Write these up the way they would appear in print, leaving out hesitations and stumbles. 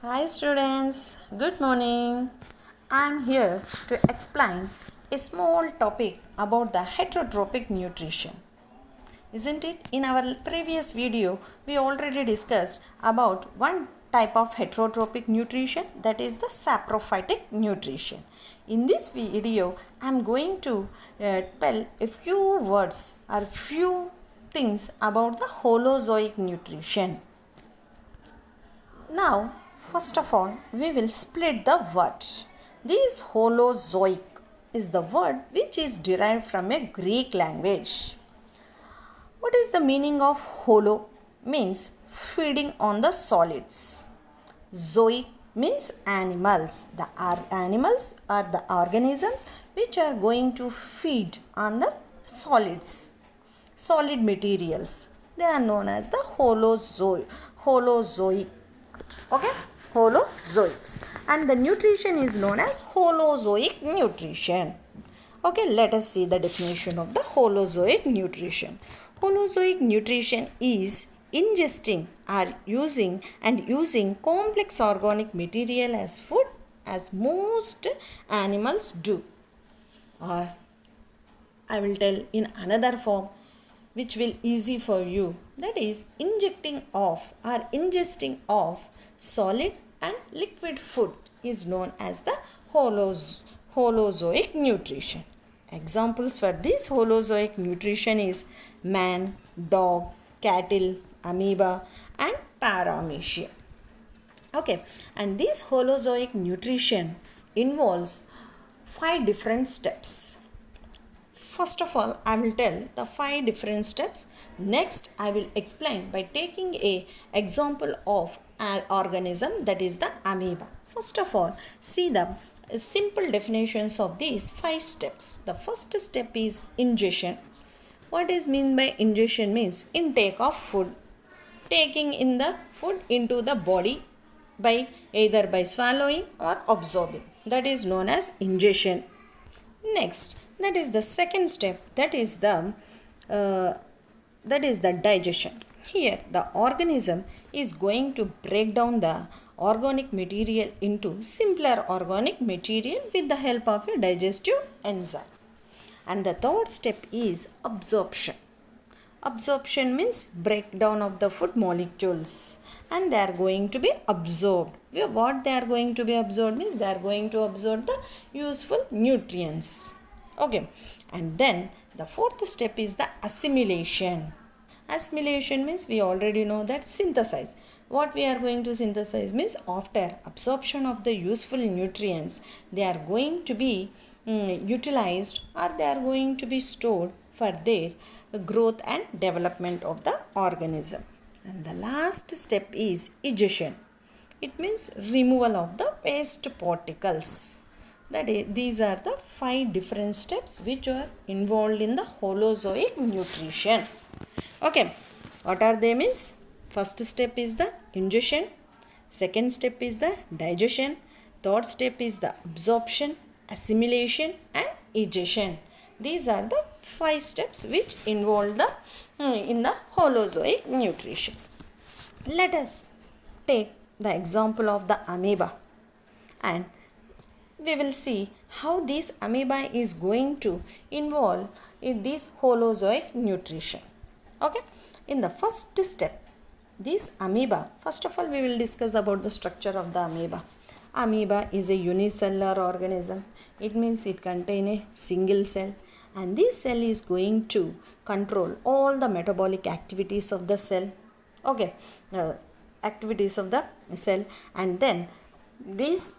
Hi students, good morning. I am here to explain a small topic about the heterotrophic nutrition. Isn't it? In our previous video, we already discussed about one type of heterotrophic nutrition, that is the saprophytic nutrition. In this video, I am going to tell a few words or few things about the holozoic nutrition. Now, first of all, we will split the word. This holozoic is the word which is derived from a Greek language. What is the meaning of holo? Means feeding on the solids. Zoic means animals. The animals are the organisms which are going to feed on the solids, solid materials. They are known as the holozoic. Okay, holozoics, and the nutrition is known as holozoic nutrition. Okay, let us see the definition of the holozoic nutrition. Holozoic nutrition is ingesting or using complex organic material as food, as most animals do. Or I will tell in another form which will easy for you, that is injecting of or ingesting of solid and liquid food is known as the holozoic nutrition. Examples for this holozoic nutrition is man, dog, cattle, amoeba and paramecia. Okay, and this holozoic nutrition involves 5 different steps. First of all, I will tell the 5 different steps. Next, I will explain by taking a example of an organism, that is the amoeba. First of all, see the simple definitions of these 5 steps. The first step is ingestion. What is meant by ingestion? Means intake of food. Taking in the food into the body by either by swallowing or absorbing. That is known as ingestion. Next, that is the second step, that is the digestion. Here the organism is going to break down the organic material into simpler organic material with the help of a digestive enzyme. And the third step is absorption. Absorption means breakdown of the food molecules, and they are going to be absorbed. What they are going to be absorbed means they are going to absorb the useful nutrients. Okay, and then the fourth step is the assimilation. Assimilation means we already know that synthesize. What we are going to synthesize means after absorption of the useful nutrients, they are going to be utilized, or they are going to be stored for their growth and development of the organism. And the last step is egestion. It means removal of the waste particles. That is, these are the 5 different steps which are involved in the holozoic nutrition. Okay, what are they means? First step is the ingestion. Second step is the digestion. Third step is the absorption, assimilation and egestion. These are the 5 steps which involve in the holozoic nutrition. Let us take the example of the amoeba, and we will see how this amoeba is going to involve in this holozoic nutrition. Okay, in the first step, this amoeba, first of all we will discuss about the structure of the amoeba. Amoeba is a unicellular organism. It means it contains a single cell, and this cell is going to control all the metabolic activities of the cell. Okay, activities of the cell, and then this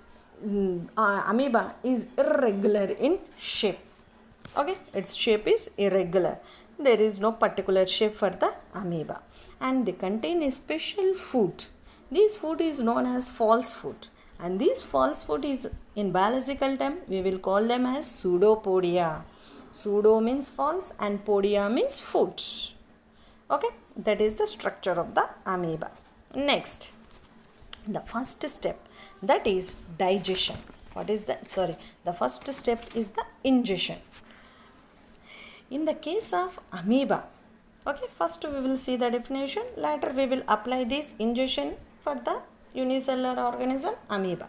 amoeba is irregular in shape. Okay, its shape is irregular. There is no particular shape for the amoeba, and they contain a special food. This food is known as false food, and this false food is, in biological term we will call them as pseudopodia. Pseudo means false and podia means food. Okay, that is the structure of the amoeba. Next, the first step, that is digestion. What is that? The first step is the ingestion. In the case of amoeba, okay, first we will see the definition, later we will apply this ingestion for the unicellular organism? Amoeba.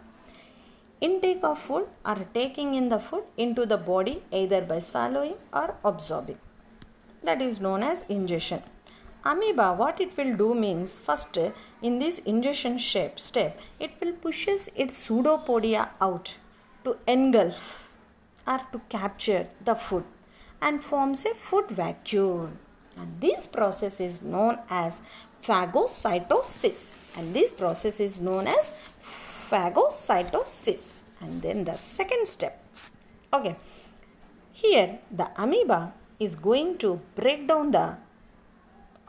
Intake of food or taking in the food into the body either by swallowing or absorbing. That is known as ingestion. Amoeba, what it will do means, first in this ingestion step, it will pushes its pseudopodia out to engulf or to capture the food and forms a food vacuole. And this process is known as phagocytosis. And this process is known as phagocytosis. And then the second step. Okay. Here the amoeba is going to break down the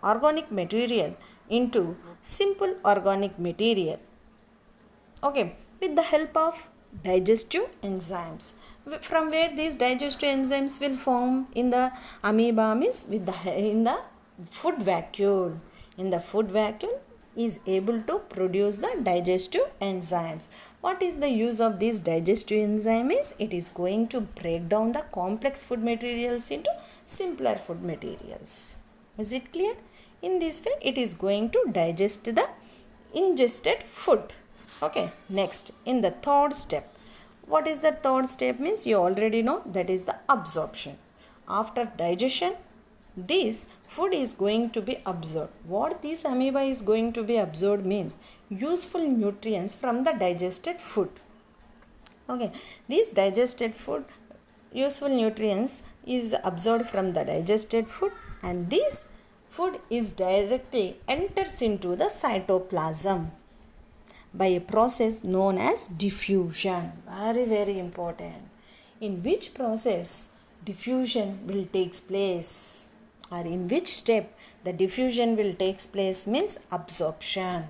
organic material into simple organic material. Okay. With the help of digestive enzymes. From where these digestive enzymes will form in the amoeba means in the food vacuole. In the food vacuole is able to produce the digestive enzymes. What is the use of these digestive enzymes? It is going to break down the complex food materials into simpler food materials. Is it clear? In this way, it is going to digest the ingested food. Okay, next, in the third step. What is the third step means? You already know, that is the absorption. After digestion, this food is going to be absorbed. What this amoeba is going to be absorbed means useful nutrients from the digested food. Okay, these digested food, useful nutrients is absorbed from the digested food, and this food is directly enters into the cytoplasm by a process known as diffusion. Very, very important. In which process diffusion will take place, or in which step the diffusion will take place means absorption.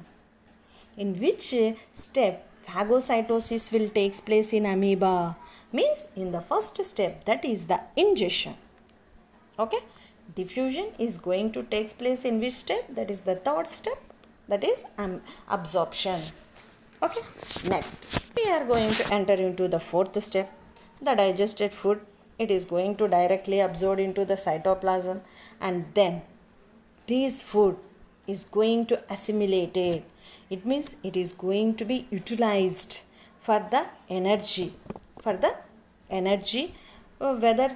In which step phagocytosis will take place in amoeba means in the first step, that is the ingestion. Okay, diffusion is going to take place in which step? That is the third step, that is absorption. Okay, next we are going to enter into the fourth step, the digested food. It is going to directly absorb into the cytoplasm, and then this food is going to assimilate it. It means it is going to be utilized for the energy, whether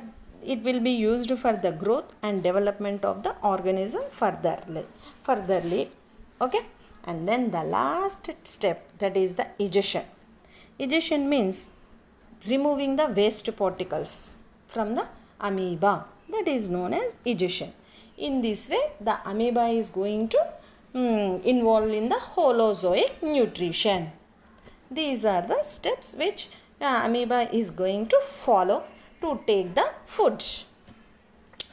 it will be used for the growth and development of the organism furtherly. Okay, and then the last step, that is the egestion. Egestion means removing the waste particles from the amoeba. That is known as egestion. In this way, the amoeba is going to involve in the holozoic nutrition. These are the steps which amoeba is going to follow to take the food.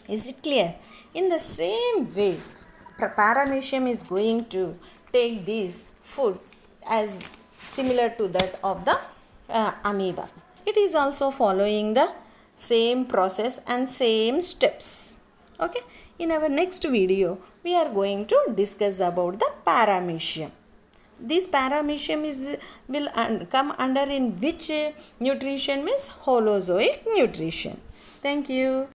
Is it clear? In the same way, paramecium is going to take this food as similar to that of the amoeba. It is also following the same process and same steps. Okay, in our next video we are going to discuss about the paramecium. This paramecium will come under in which nutrition means holozoic nutrition. Thank you.